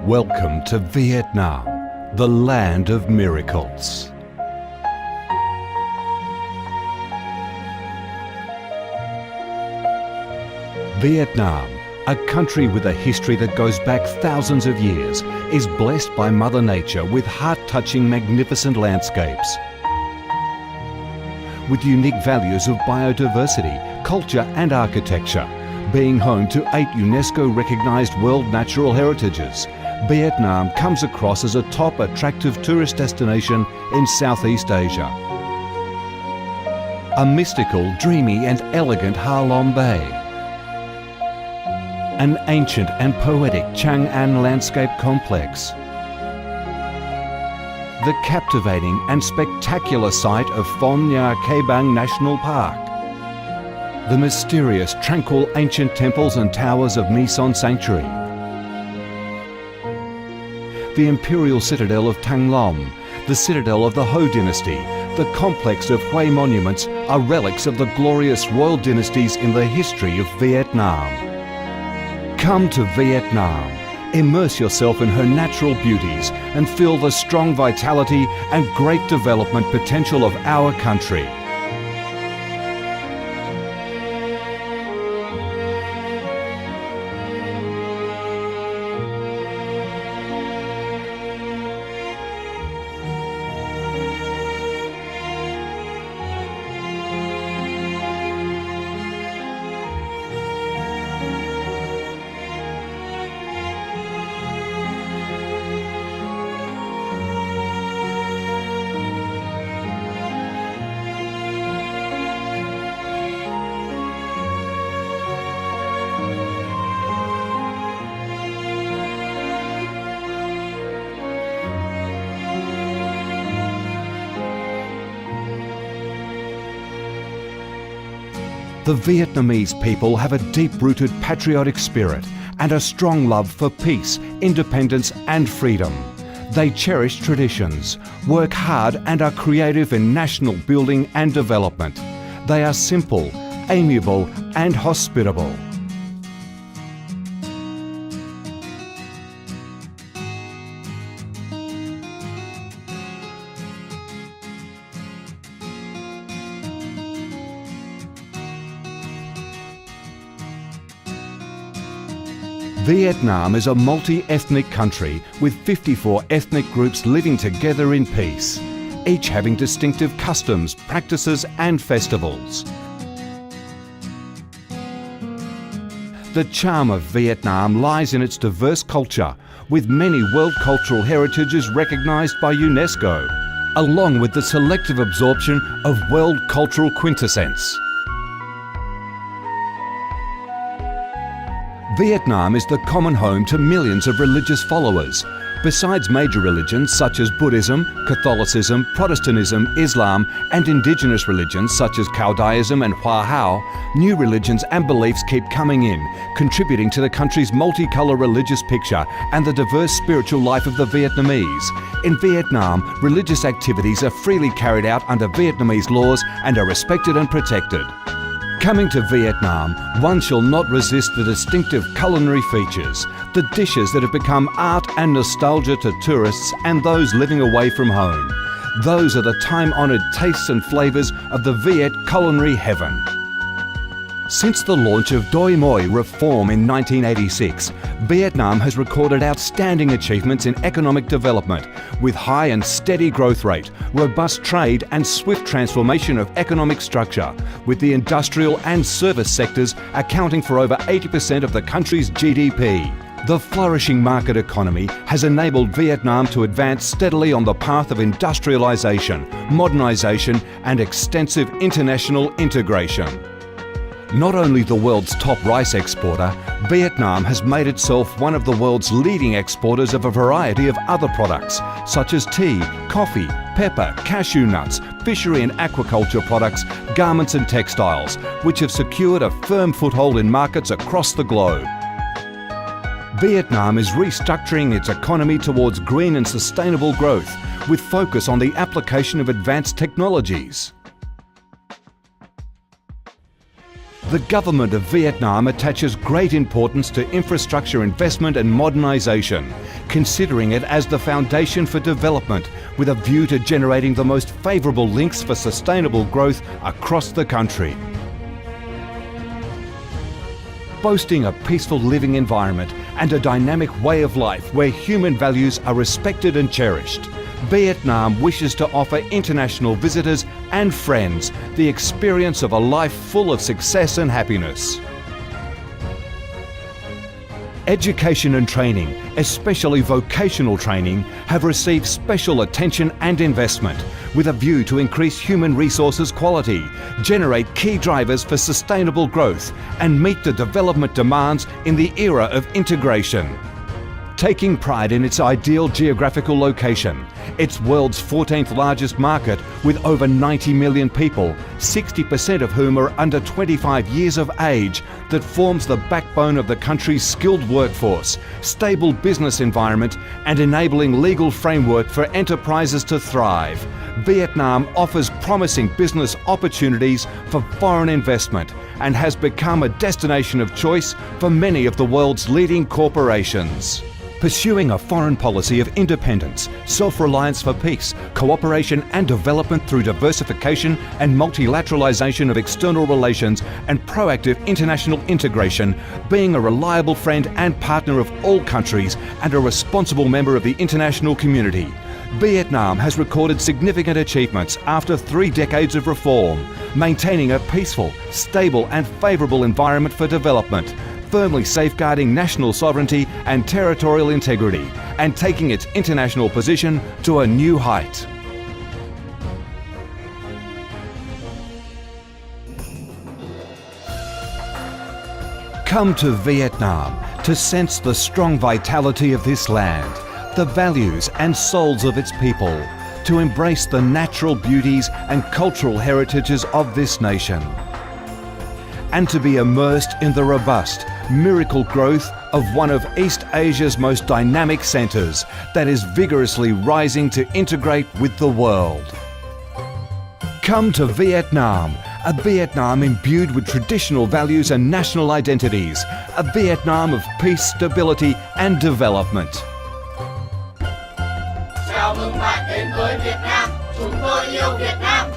Welcome to Vietnam, the land of miracles. Vietnam, a country with a history that goes back thousands of years, is blessed by Mother Nature with heart-touching, magnificent landscapes. With unique values of biodiversity, culture and architecture, being home to 8 UNESCO-recognised World Natural Heritages, Vietnam comes across as a top attractive tourist destination in Southeast Asia. A mystical, dreamy and elegant Ha Long Bay. An ancient and poetic Chang An landscape complex. The captivating and spectacular site of Phong Nha Ke Bang National Park. The mysterious, tranquil ancient temples and towers of My Son Sanctuary. The imperial citadel of Thăng Long, the citadel of the Ho dynasty, the complex of Hue monuments are relics of the glorious royal dynasties in the history of Vietnam. Come to Vietnam, immerse yourself in her natural beauties and feel the strong vitality and great development potential of our country. The Vietnamese people have a deep-rooted patriotic spirit and a strong love for peace, independence and freedom. They cherish traditions, work hard and are creative in national building and development. They are simple, amiable and hospitable. Vietnam is a multi-ethnic country with 54 ethnic groups living together in peace, each having distinctive customs, practices and festivals. The charm of Vietnam lies in its diverse culture, with many World Cultural Heritages recognised by UNESCO, along with the selective absorption of World Cultural Quintessence. Vietnam is the common home to millions of religious followers. Besides major religions such as Buddhism, Catholicism, Protestantism, Islam and indigenous religions such as Caodaism and Hoa Hao, new religions and beliefs keep coming in, contributing to the country's multicolour religious picture and the diverse spiritual life of the Vietnamese. In Vietnam, religious activities are freely carried out under Vietnamese laws and are respected and protected. Coming to Vietnam, one shall not resist the distinctive culinary features, the dishes that have become art and nostalgia to tourists and those living away from home. Those are the time-honoured tastes and flavours of the Viet culinary heaven. Since the launch of Doi Moi reform in 1986, Vietnam has recorded outstanding achievements in economic development, with high and steady growth rate, robust trade and swift transformation of economic structure, with the industrial and service sectors accounting for over 80% of the country's GDP. The flourishing market economy has enabled Vietnam to advance steadily on the path of industrialisation, modernisation and extensive international integration. Not only the world's top rice exporter, Vietnam has made itself one of the world's leading exporters of a variety of other products, such as tea, coffee, pepper, cashew nuts, fishery and aquaculture products, garments and textiles, which have secured a firm foothold in markets across the globe. Vietnam is restructuring its economy towards green and sustainable growth, with focus on the application of advanced technologies. The government of Vietnam attaches great importance to infrastructure investment and modernisation, considering it as the foundation for development with a view to generating the most favourable links for sustainable growth across the country. Boasting a peaceful living environment and a dynamic way of life where human values are respected and cherished, Vietnam wishes to offer international visitors and friends the experience of a life full of success and happiness. Education and training, especially vocational training, have received special attention and investment with a view to increase human resources quality, generate key drivers for sustainable growth, and meet the development demands in the era of integration. Taking pride in its ideal geographical location, its world's 14th largest market with over 90 million people, 60% of whom are under 25 years of age, that forms the backbone of the country's skilled workforce, stable business environment, and enabling legal framework for enterprises to thrive, Vietnam offers promising business opportunities for foreign investment and has become a destination of choice for many of the world's leading corporations. Pursuing a foreign policy of independence, self-reliance for peace, cooperation and development through diversification and multilateralization of external relations and proactive international integration, being a reliable friend and partner of all countries and a responsible member of the international community. Vietnam has recorded significant achievements after 3 decades of reform, maintaining a peaceful, stable and favourable environment for development, firmly safeguarding national sovereignty and territorial integrity, and taking its international position to a new height. Come to Vietnam to sense the strong vitality of this land, the values and souls of its people, to embrace the natural beauties and cultural heritages of this nation, and to be immersed in the robust, miracle growth of one of East Asia's most dynamic centres that is vigorously rising to integrate with the world. Come to Vietnam, a Vietnam imbued with traditional values and national identities, a Vietnam of peace, stability and development. Chào mừng bạn đến với Việt Nam, chúng tôi yêu Việt Nam.